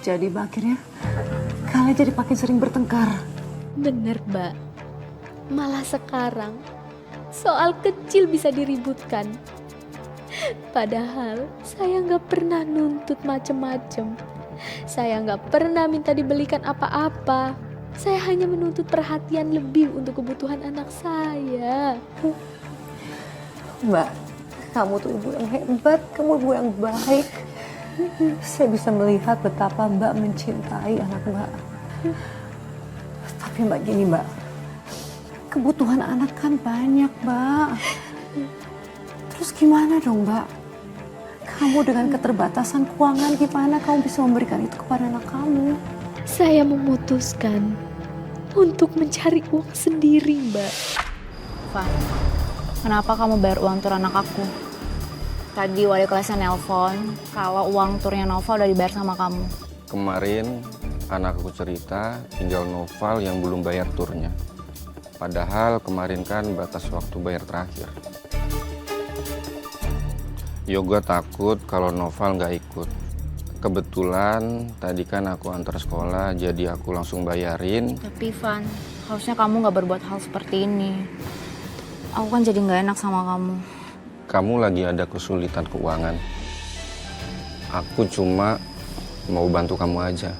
terjadi Mbak akhirnya? Kalian jadi makin sering bertengkar. Bener, Mbak. Malah sekarang soal kecil bisa diributkan. Padahal saya nggak pernah nuntut macem-macem. Saya nggak pernah minta dibelikan apa-apa. Saya hanya menuntut perhatian lebih untuk kebutuhan anak saya. Mbak, kamu tuh ibu yang hebat, kamu ibu yang baik. Saya bisa melihat betapa Mbak mencintai anak Mbak. Tapi Mbak gini Mbak, kebutuhan anak kan banyak Mbak. Terus gimana dong Mbak? Kamu dengan keterbatasan keuangan gimana kamu bisa memberikan itu kepada anak kamu? Saya memutuskan untuk mencari uang sendiri, Mbak. Van, kenapa kamu bayar uang tur anak aku? Tadi wali kelasnya nelpon kalau uang turnya Nova udah dibayar sama kamu. Kemarin anak aku cerita tinggal Noval yang belum bayar turnya. Padahal kemarin kan batas waktu bayar terakhir. Yoga takut kalau Noval nggak ikut. Kebetulan tadi kan aku antar sekolah jadi aku langsung bayarin. Tapi Van, harusnya kamu nggak berbuat hal seperti ini. Aku kan jadi nggak enak sama kamu. Kamu lagi ada kesulitan keuangan. Aku cuma mau bantu kamu aja.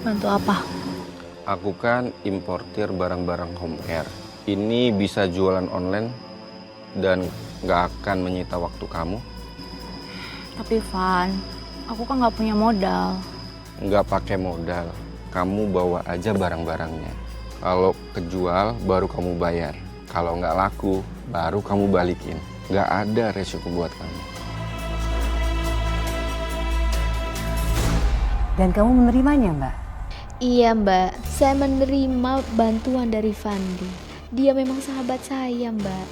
Bantu apa? Aku kan importir barang-barang home care. Ini bisa jualan online dan nggak akan menyita waktu kamu. Tapi Van, aku kan nggak punya modal. Nggak pakai modal. Kamu bawa aja barang-barangnya. Kalau kejual baru kamu bayar. Kalau nggak laku baru kamu balikin. Nggak ada resiko buat kamu. Dan kamu menerimanya Mbak? Iya, Mbak. Saya menerima bantuan dari Fandi. Dia memang sahabat saya, Mbak.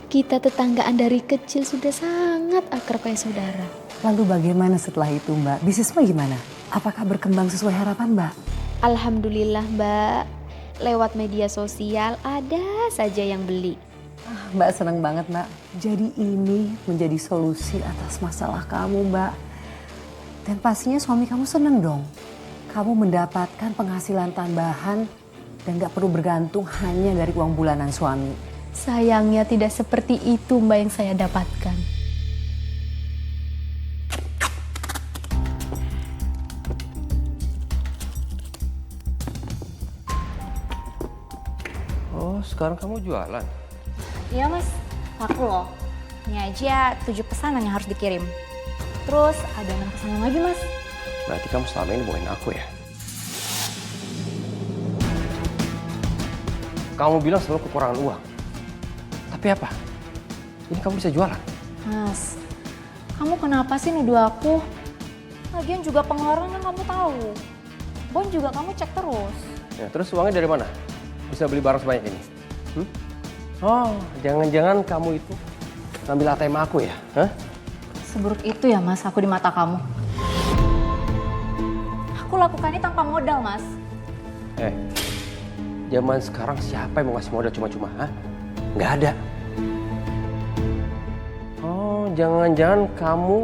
Kita tetanggaan dari kecil sudah sangat akrab kayak saudara. Lalu bagaimana setelah itu Mbak? Bisnis Mbak gimana? Apakah berkembang sesuai harapan Mbak? Alhamdulillah, Mbak. Lewat media sosial ada saja yang beli. Mbak senang banget Mbak. Jadi ini menjadi solusi atas masalah kamu Mbak. Dan pastinya suami kamu senang dong. Kamu mendapatkan penghasilan tambahan dan gak perlu bergantung hanya dari uang bulanan suami. Sayangnya tidak seperti itu, Mbak, yang saya dapatkan. Oh, sekarang kamu jualan? Iya mas, laku loh. Ini aja 7 pesanan yang harus dikirim. Terus ada 6 pesanan lagi mas. Berarti kamu selama ini bohongin aku ya? Kamu bilang selalu kekurangan uang. Tapi apa? Ini kamu bisa jualan? Mas, kamu kenapa sih nuduh aku? Lagian juga pengeluaran kan kamu tahu. Bon juga kamu cek terus. Ya, terus uangnya dari mana? Bisa beli barang sebanyak ini? Oh, jangan-jangan kamu itu ngambil ATM aku ya? Hah? Seburuk itu ya mas aku di mata kamu. Aku lakukan ini tanpa modal mas. Zaman sekarang siapa yang mau ngasih modal cuma-cuma? Hah? Nggak ada. Oh, jangan-jangan kamu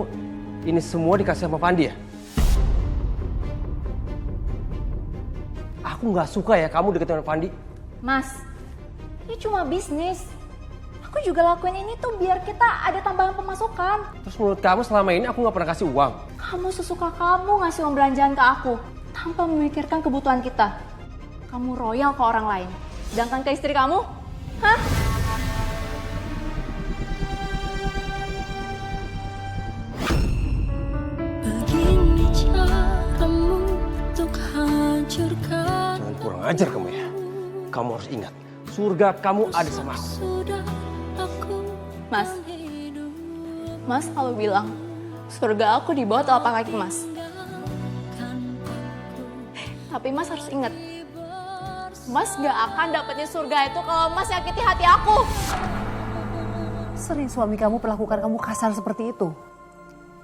ini semua dikasih sama Fandi ya? Aku nggak suka ya kamu deketin sama Fandi. Mas, ini cuma bisnis. Aku juga lakuin ini tuh biar kita ada tambahan pemasukan. Terus menurut kamu selama ini aku nggak pernah kasih uang? Kamu sesuka kamu ngasih uang belanjaan ke aku tanpa memikirkan kebutuhan kita. Kamu royal ke orang lain, sedangkan ke istri kamu, hah? Begini caramu untuk hancurkan. Jangan kurang ajar kamu ya. Kamu harus ingat, surga kamu ada sama aku. Sudah aku Mas, Mas kalau bilang surga aku di bawah telapak kaki Mas. Tapi Mas harus ingat, Mas gak akan dapetin surga itu kalau Mas nyakiti hati aku. Sering suami kamu perlakukan kamu kasar seperti itu?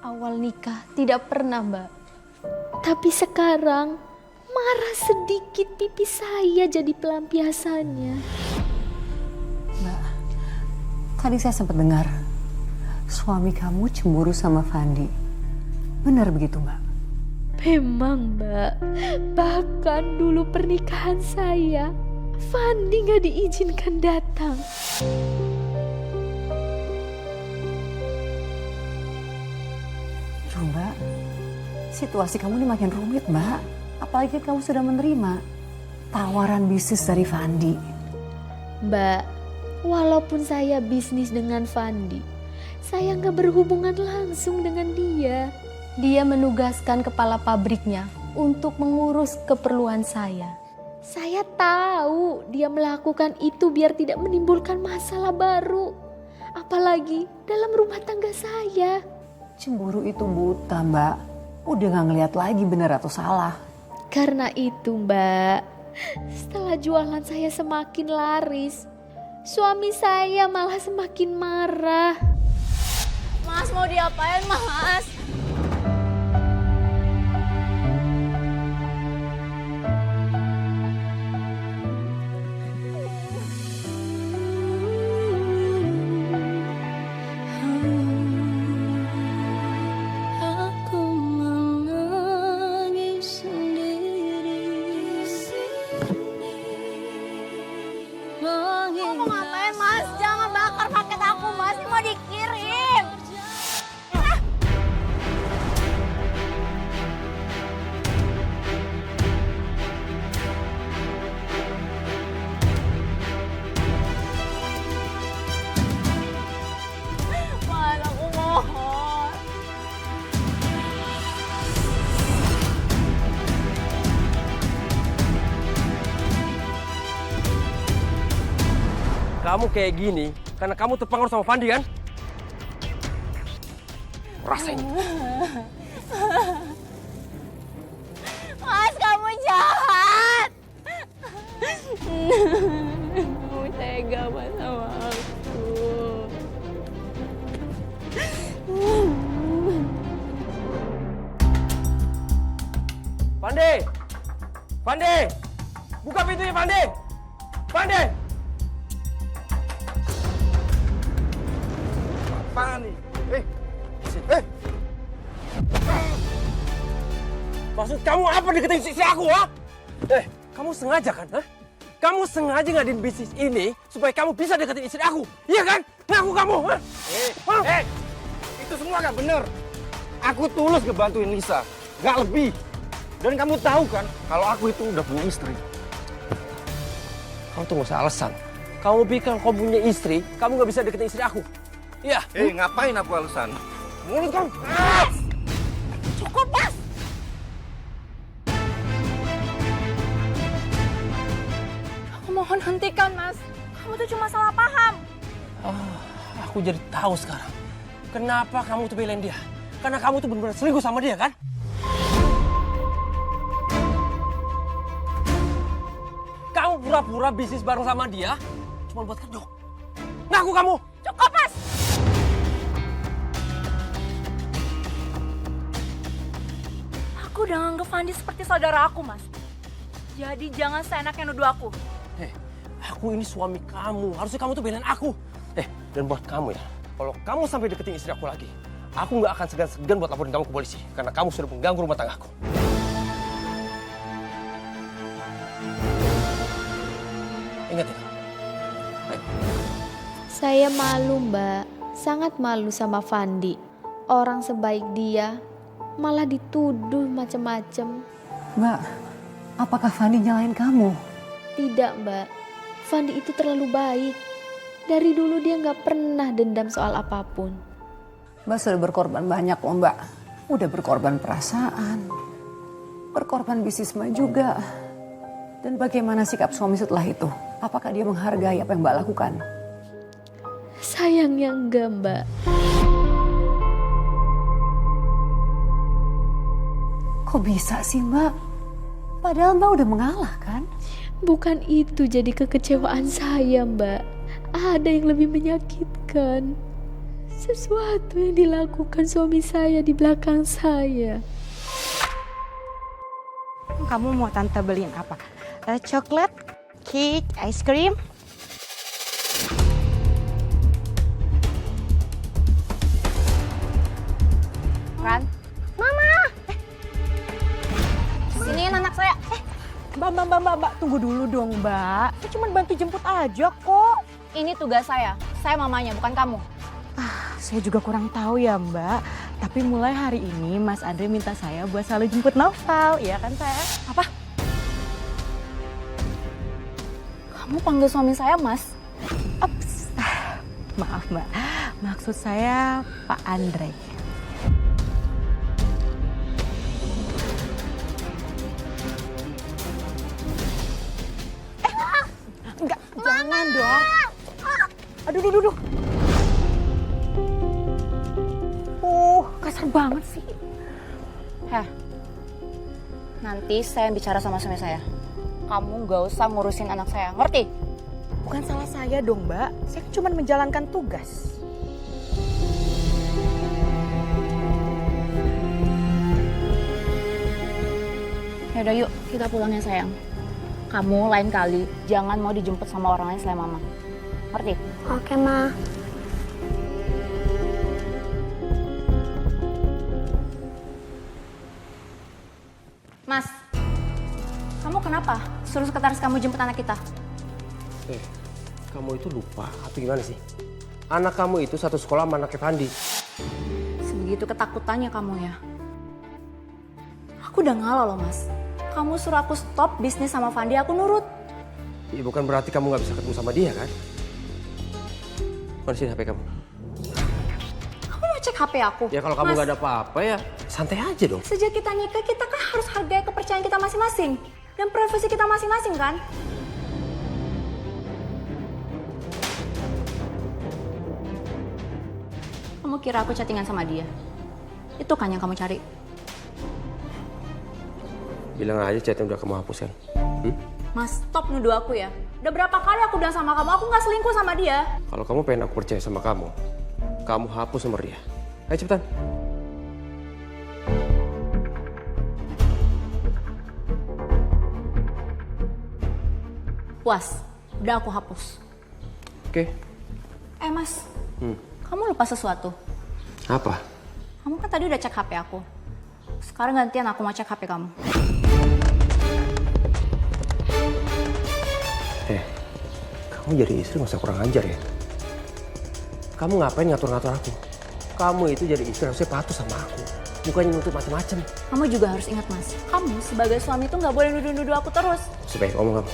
Awal nikah tidak pernah, Mbak. Tapi sekarang marah sedikit pipi saya jadi pelampiasannya. Mbak, tadi saya sempat dengar suami kamu cemburu sama Fandi. Benar begitu Mbak? Memang Mbak, bahkan dulu pernikahan saya, Fandi gak diizinkan datang. Duh, Mbak, situasi kamu ini makin rumit, Mbak. Apalagi kamu sudah menerima tawaran bisnis dari Fandi. Mbak, walaupun saya bisnis dengan Fandi, saya nggak berhubungan langsung dengan dia. Dia menugaskan kepala pabriknya untuk mengurus keperluan saya. Saya tahu dia melakukan itu biar tidak menimbulkan masalah baru. Apalagi dalam rumah tangga saya. Cemburu itu buta, Mbak. Udah gak ngeliat lagi benar atau salah. Karena itu Mbak, setelah jualan saya semakin laris, suami saya malah semakin marah. Mas mau diapain Mas? Aku menangis sendiri di sini. Mau ngapain Mas? Jangan bakar paket aku Mas, ini mau dikirim. Mas, aku mohon. Kamu kayak gini karena kamu terpengaruh sama Fandi kan? Rasain. Mas, kamu jahat. Kamu tega Mas sama aku. Fandi! Fandi! Buka pintunya Fandi! Fandi! Apaan nih? Maksud kamu apa deketin istri aku, ha? Kamu sengaja kan, ha? Kamu sengaja ngadain bisnis ini supaya kamu bisa deketin istri aku, iya kan? Ngaku kamu, ha? Itu semua gak bener. Aku tulus ngebantuin Lisa, gak lebih. Dan kamu tahu kan, kalau aku itu udah punya istri. Kamu tuh gak usah alasan. Kamu pikir kamu punya istri, kamu gak bisa deketin istri aku. Iya. Ngapain aku alasan? Mulut kamu. Cukup Mas. Aku mohon hentikan Mas. Kamu tuh cuma salah paham. Aku jadi tahu sekarang. Kenapa kamu tuh belain dia? Karena kamu tuh benar-benar selingkuh sama dia, kan? Kamu pura-pura bisnis bareng sama dia cuma buat kedok. Ngaku kamu. Cukup Mas. Aku udah nganggep Fandi seperti saudara aku Mas. Jadi jangan seenaknya nuduh aku. Aku ini suami kamu. Harusnya kamu tuh belain aku. Dan buat kamu ya, kalau kamu sampai deketin istri aku lagi, aku nggak akan segan-segan buat laporin kamu ke polisi. Karena kamu sudah mengganggu rumah tanggaku. Ingat ya. Saya malu Mbak, sangat malu sama Fandi. Orang sebaik dia malah dituduh macam-macam. Mbak, apakah Fandi nyalain kamu? Tidak Mbak, Fandi itu terlalu baik. Dari dulu dia nggak pernah dendam soal apapun. Mbak sudah berkorban banyak loh, Mbak. Udah berkorban perasaan, berkorban bisnis Mbak juga. Dan bagaimana sikap suami setelah itu? Apakah dia menghargai apa yang Mbak lakukan? Sayangnya enggak Mbak. Kok bisa sih Mbak? Padahal Mbak udah mengalah kan? Bukan itu jadi kekecewaan saya Mbak. Ada yang lebih menyakitkan. Sesuatu yang dilakukan suami saya di belakang saya. Kamu mau tante beliin apa? Coklat, cake, ice cream? Ran? Mama! Mbak, tunggu dulu dong, Mbak. Saya cuma bantu jemput aja kok. Ini tugas saya mamanya bukan kamu. Saya juga kurang tahu ya, Mbak. Tapi mulai hari ini Mas Andre minta saya buat selalu jemput Noval, ya kan saya? Apa? Kamu panggil suami saya Mas? Ups. Maaf, Mbak. Maksud saya Pak Andre. Enggak, jangan dong. Aduh. Kasar banget sih. Nanti saya bicara sama suami saya. Kamu gak usah ngurusin anak saya, ngerti? Bukan salah saya dong, Mbak. Saya cuma menjalankan tugas. Yaudah yuk, kita pulang ya sayang. Kamu lain kali jangan mau dijemput sama orang lain selain mama. Ngerti? Oke, Ma. Mas, kamu kenapa suruh sekretaris kamu jemput anak kita? Kamu itu lupa atau gimana sih? Anak kamu itu satu sekolah sama anaknya Fandi. Sebegitu ketakutannya kamu ya. Aku udah ngalah loh mas. Kamu suruh aku stop bisnis sama Fandi, aku nurut. Ya bukan berarti kamu nggak bisa ketemu sama dia kan? Mana sih HP kamu? Kamu mau cek HP aku? Ya kalau kamu Mas, nggak ada apa-apa ya santai aja dong. sejak kita nikah, kita kan harus hargai kepercayaan kita masing-masing. Dan privasi kita masing-masing kan? Kamu kira aku chattingan sama dia? Itu kan yang kamu cari? Bilang aja chatnya udah kamu hapuskan. Mas, stop nuduh aku ya. Udah berapa kali aku bilang sama kamu, aku nggak selingkuh sama dia. Kalau kamu pengen aku percaya sama kamu hapus nomor dia. Ayo cepetan. Puas, udah aku hapus. Oke. Mas, kamu lupa sesuatu? Apa? Kamu kan tadi udah cek HP aku. Sekarang gantian aku mau cek HP kamu. Kamu jadi istri masa kurang ajar ya? Kamu ngapain ngatur-ngatur aku? Kamu itu jadi istri harusnya patuh sama aku. Bukannya nuntut macam-macam. Kamu juga harus ingat mas, kamu sebagai suami tuh nggak boleh nuduh-nuduh aku terus. Sebaik ngomong kamu.